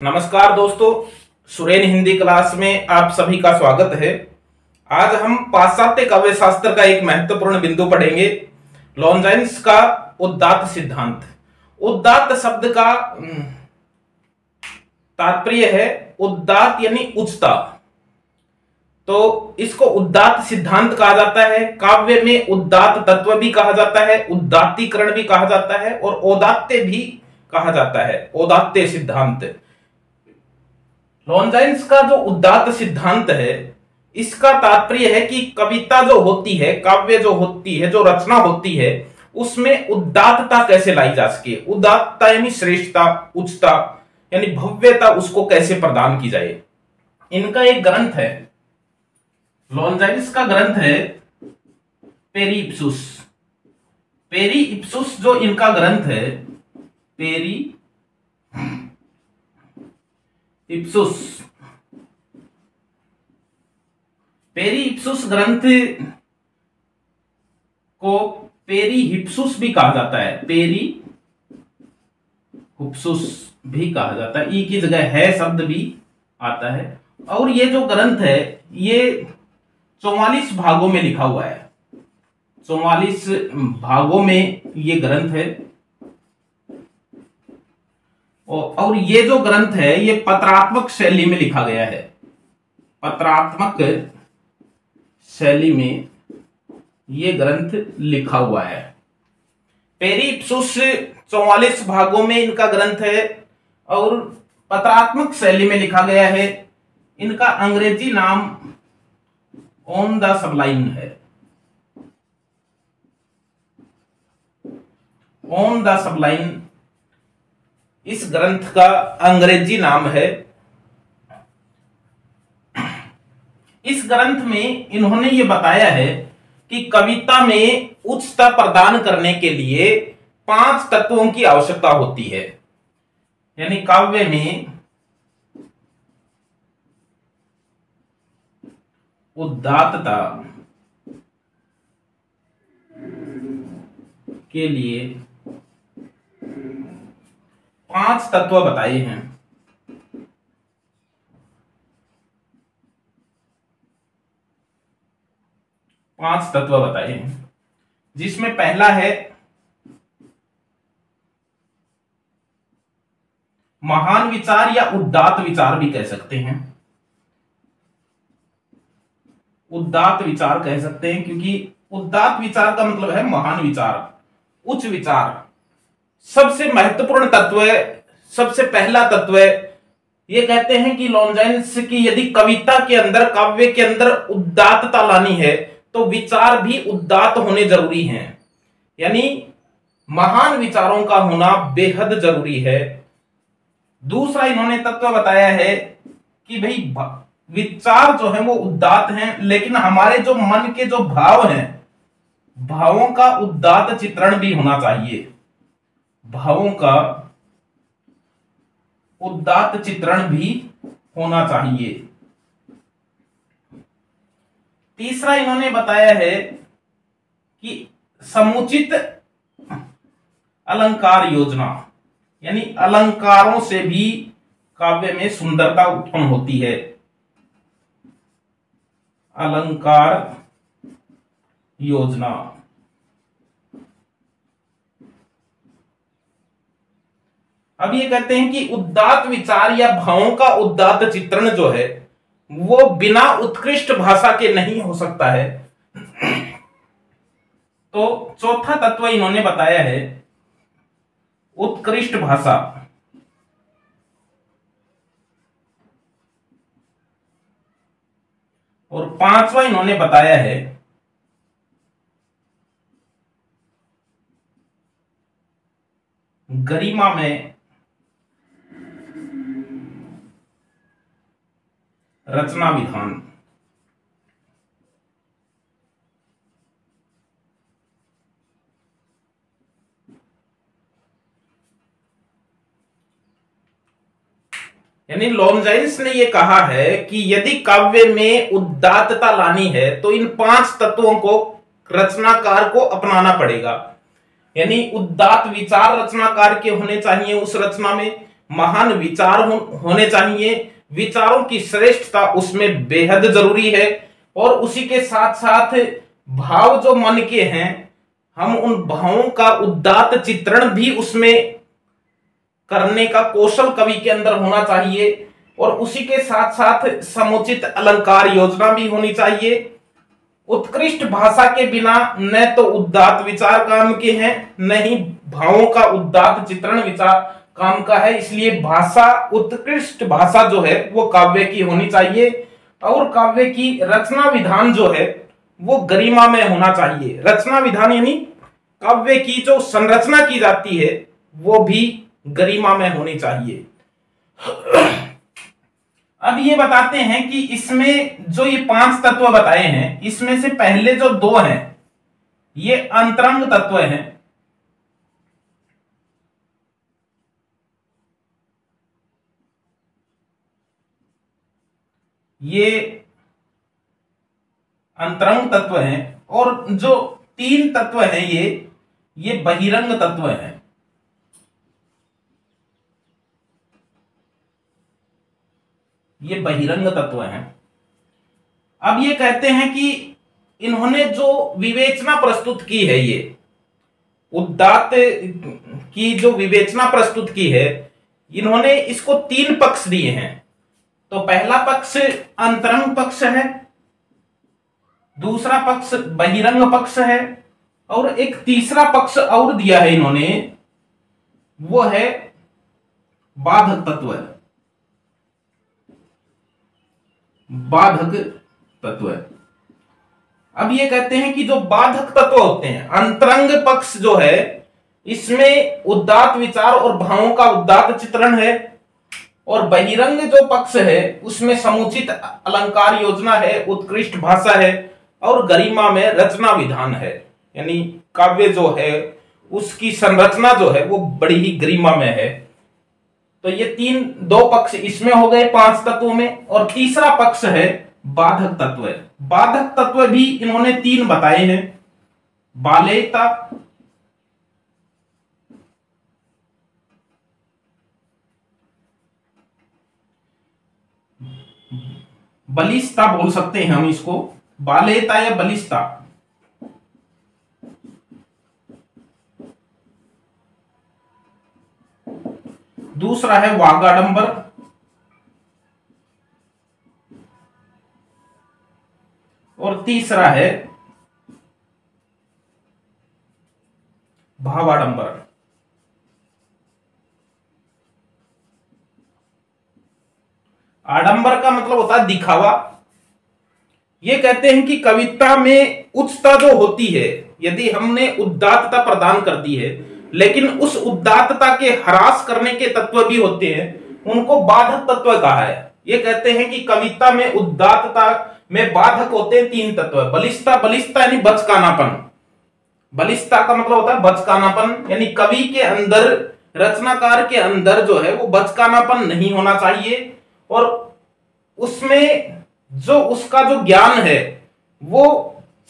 नमस्कार दोस्तों, सुरेन हिंदी क्लास में आप सभी का स्वागत है। आज हम पाश्चात्य काव्य शास्त्र का एक महत्वपूर्ण बिंदु पढ़ेंगे, लॉन्जाइन्स का उदात्त सिद्धांत। उदात्त शब्द का तात्पर्य है उदात्त यानी उच्चता, तो इसको उदात्त सिद्धांत कहा जाता है। काव्य में उदात्त तत्व भी कहा जाता है, उदात्तीकरण भी कहा जाता है और औदात्य भी कहा जाता है, औदात्य सिद्धांत। लॉन्जाइन्स का जो उदात्त सिद्धांत है, इसका तात्पर्य है कि कविता जो होती है, काव्य जो होती है, जो रचना होती है, उसमें उदात्तता कैसे लाई जा सके। उदात्तता यानी श्रेष्ठता, उच्चता यानी भव्यता, उसको कैसे प्रदान की जाए। इनका एक ग्रंथ है, लॉन्जाइन्स का ग्रंथ है पेरी इप्सुस। पेरी इप्सुस जो इनका ग्रंथ है, पेरी इप्सुस, पेरी इप्सुस ग्रंथ को पेरी हिप्सुस भी कहा जाता है, पेरी हिप्सुस भी कहा जाता है, ई की जगह है शब्द भी आता है। और ये जो ग्रंथ है ये 44 भागों में लिखा हुआ है, 44 भागों में ये ग्रंथ है। और ये जो ग्रंथ है ये पत्रात्मक शैली में लिखा गया है, पत्रात्मक शैली में ये ग्रंथ लिखा हुआ है। पेरी इप्सुस 44 भागों में इनका ग्रंथ है और पत्रात्मक शैली में लिखा गया है। इनका अंग्रेजी नाम ऑन द सबलाइन है, ऑन द सबलाइन इस ग्रंथ का अंग्रेजी नाम है। इस ग्रंथ में इन्होंने ये बताया है कि कविता में उच्चता प्रदान करने के लिए 5 तत्वों की आवश्यकता होती है। यानी काव्य में उदात्तता के लिए 5 तत्व बताए हैं। पांच तत्व बताए हैं, जिसमें पहला है महान विचार या उदात्त विचार भी कह सकते हैं। उदात्त विचार कह सकते हैं क्योंकि उदात्त विचार का मतलब है महान विचार, उच्च विचार। सबसे महत्वपूर्ण तत्व है, सबसे पहला तत्व है, ये कहते हैं कि लॉन्जाइन्स की यदि कविता के अंदर, काव्य के अंदर उदात्तता लानी है तो विचार भी उदात्त होने जरूरी हैं। यानी महान विचारों का होना बेहद जरूरी है। दूसरा इन्होंने तत्व बताया है कि भाई विचार जो है वो उदात्त हैं, लेकिन हमारे जो मन के जो भाव हैं, भावों का उदात्त चित्रण भी होना चाहिए, भावों का उदात्त चित्रण भी होना चाहिए। तीसरा इन्होंने बताया है कि समुचित अलंकार योजना, यानी अलंकारों से भी काव्य में सुंदरता उत्पन्न होती है। अलंकार योजना। अब ये कहते हैं कि उदात्त विचार या भावों का उदात्त चित्रण जो है वो बिना उत्कृष्ट भाषा के नहीं हो सकता है। तो चौथा तत्व इन्होंने बताया है उत्कृष्ट भाषा। और पांचवा इन्होंने बताया है गरिमा में रचना विधान। यानी लॉन्जाइन्स ने यह कहा है कि यदि काव्य में उदात्तता लानी है तो इन 5 तत्वों को रचनाकार को अपनाना पड़ेगा। यानी उदात्त विचार रचनाकार के होने चाहिए उस रचना में, महान विचार होने चाहिए, विचारों की श्रेष्ठता उसमें बेहद जरूरी है। और उसी के साथ साथ भाव जो मन के हैं, हम उन भावों का उदात्त चित्रण भी उसमें करने का कौशल कवि के अंदर होना चाहिए। और उसी के साथ साथ समुचित अलंकार योजना भी होनी चाहिए। उत्कृष्ट भाषा के बिना न तो उदात्त विचार काम के हैं, न ही भावों का उदात्त चित्रण विचार काम का है। इसलिए भाषा, उत्कृष्ट भाषा जो है वो काव्य की होनी चाहिए। और काव्य की रचना विधान जो है वो गरिमा में होना चाहिए। रचना विधान यानी काव्य की जो संरचना की जाती है वो भी गरिमा में होनी चाहिए। अब ये बताते हैं कि इसमें जो ये 5 तत्व बताए हैं, इसमें से पहले जो 2 हैं ये अंतरंग तत्व हैं। ये अंतरंग तत्व हैं। और जो 3 तत्व हैं ये बहिरंग तत्व हैं। ये बहिरंग तत्व हैं। अब ये कहते हैं कि इन्होंने जो विवेचना प्रस्तुत की है, ये उदात्त की जो विवेचना प्रस्तुत की है, इन्होंने इसको 3 पक्ष दिए हैं। तो पहला पक्ष अंतरंग पक्ष है, दूसरा पक्ष बहिरंग पक्ष है, और एक तीसरा पक्ष और दिया है इन्होंने, वो है बाधक तत्व। बाधक तत्व। अब ये कहते हैं कि जो बाधक तत्व होते हैं, अंतरंग पक्ष जो है इसमें उदात्त विचार और भावों का उदात्त चित्रण है, और बहिरंग जो पक्ष है उसमें समुचित अलंकार योजना है, उत्कृष्ट भाषा है, और गरिमा में रचना विधान है। यानी काव्य जो है उसकी संरचना जो है वो बड़ी ही गरिमा में है। तो ये 2 पक्ष इसमें हो गए 5 तत्वों में। और तीसरा पक्ष है बाधक तत्व। बाधक तत्व भी इन्होंने 3 बताए हैं। बालेयता, बलिष्ठता बोल सकते हैं हम इसको, बालेयता या बलिष्ठता। दूसरा है वागाडंबर, और तीसरा है भावाडंबर। आडंबर का मतलब होता है दिखावा। ये कहते हैं कि कविता में उच्चता जो होती है, यदि हमने उदात्तता प्रदान कर दी है, लेकिन उस उदात्तता के ह्रास करने के तत्व भी होते हैं, उनको बाधक तत्व कहा है। ये कहते हैं कि कविता में उदात्तता में बाधक होते हैं 3 तत्व। बलिष्ठता, बलिष्ठता यानी बचकानापन। बलिष्ठता का मतलब होता है बचकानापन, यानी कवि के अंदर, रचनाकार के अंदर जो है वो बचकानापन नहीं होना चाहिए, और उसमें जो उसका जो ज्ञान है वो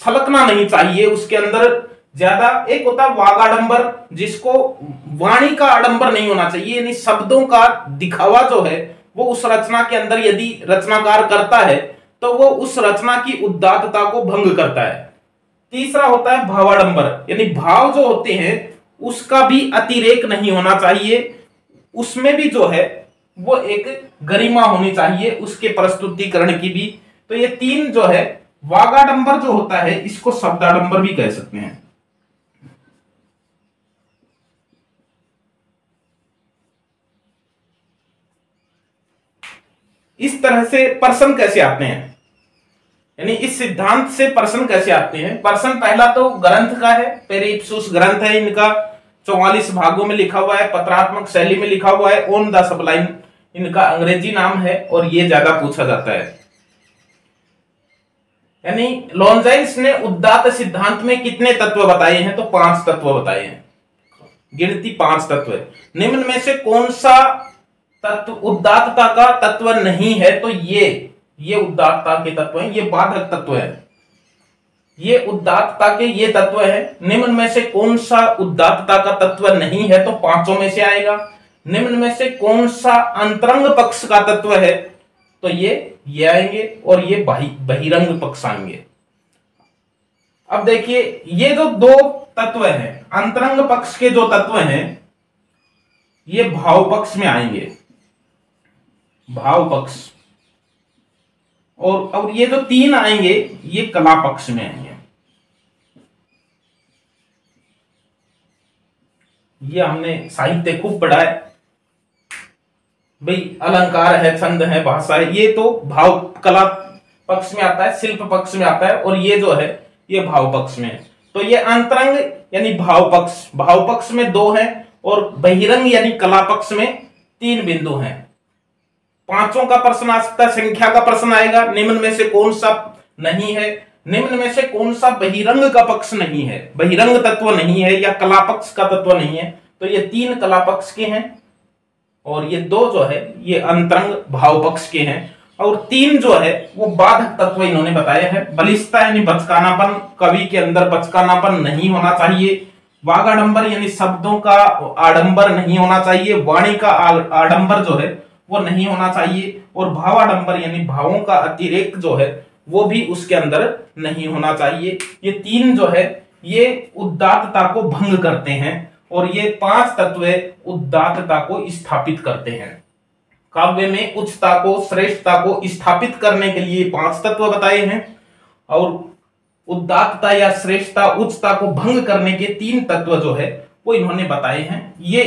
छलकना नहीं चाहिए उसके अंदर ज्यादा। एक होता है वागाडंबर, जिसको वाणी का आडंबर नहीं होना चाहिए, यानी शब्दों का दिखावा जो है वो उस रचना के अंदर यदि रचनाकार करता है तो वो उस रचना की उदात्तता को भंग करता है। तीसरा होता है भावाडंबर, यानी भाव जो होते हैं उसका भी अतिरेक नहीं होना चाहिए, उसमें भी जो है वो एक गरिमा होनी चाहिए उसके प्रस्तुतिकरण की भी। तो ये 3 जो है, वागाडंबर जो होता है इसको शब्दाडंबर भी कह सकते हैं। इस तरह से प्रश्न कैसे आते हैं, यानी इस सिद्धांत से प्रश्न कैसे आते हैं। प्रश्न पहला तो ग्रंथ का है, पेरिप्सूस ग्रंथ है इनका, 44 भागों में लिखा हुआ है, पत्रात्मक शैली में लिखा हुआ है, ऑन द सबलाइन इनका अंग्रेजी नाम है, और ये ज्यादा पूछा जाता है। यानी लॉन्जाइन्स ने उदात्त सिद्धांत में कितने तत्व बताए हैं, तो 5 तत्व बताए हैं। गिनती 5 तत्व है। निम्न में से कौन सा तत्व उदात्तता का तत्व नहीं है, तो ये उदात्तता के तत्व हैं, ये बाधक तत्व है। ये उदात्तता के ये तत्व है। निम्न में से कौन सा उदात्तता का तत्व नहीं है, तो 5 में से आएगा। निम्न में से कौन सा अंतरंग पक्ष का तत्व है, तो ये आएंगे और ये बहिरंग पक्ष आएंगे। अब देखिए ये जो दो तत्व हैं, अंतरंग पक्ष के जो तत्व हैं, ये भाव पक्ष में आएंगे, भाव पक्ष। और ये जो तीन आएंगे ये कला पक्ष में आएंगे। ये हमने साहित्य खूब पढ़ा है भाई, अलंकार है, छंद है, भाषा है, ये तो भाव कला पक्ष में आता है, शिल्प पक्ष में आता है, और ये जो है ये भाव पक्ष में है। तो ये अंतरंग यानी भाव पक्ष में 2 हैं, और बहिरंग यानी कला पक्ष में 3 बिंदु हैं। पांचों का प्रश्न आ सकता है, संख्या का प्रश्न आएगा, निम्न में से कौन सा नहीं है, निम्न में से कौन सा बहिरंग का पक्ष नहीं है, बहिरंग तत्व नहीं है या कला पक्ष का तत्व नहीं है। तो ये 3 कला पक्ष के हैं, और ये 2 जो है ये अंतरंग भाव पक्ष के हैं, और 3 जो है वो बाधक तत्व इन्होंने बताए हैं। बलिष्ठता यानी बचकानापन, कवि के अंदर बचकानापन नहीं होना चाहिए, वागाडंबर यानी शब्दों का आडंबर नहीं होना चाहिए, वाणी का आडंबर जो है वो नहीं होना चाहिए, और भावाडंबर यानी भावों का अतिरेक जो है वो भी उसके अंदर नहीं होना चाहिए। ये 3 जो है ये उदात्तता को भंग करते हैं, और ये 5 तत्व उदात्तता को स्थापित करते हैं। काव्य में उच्चता को, श्रेष्ठता को स्थापित करने के लिए 5 तत्व बताए हैं, और उदात्तता या श्रेष्ठता, उच्चता को भंग करने के 3 तत्व जो है वो इन्होंने बताए हैं। ये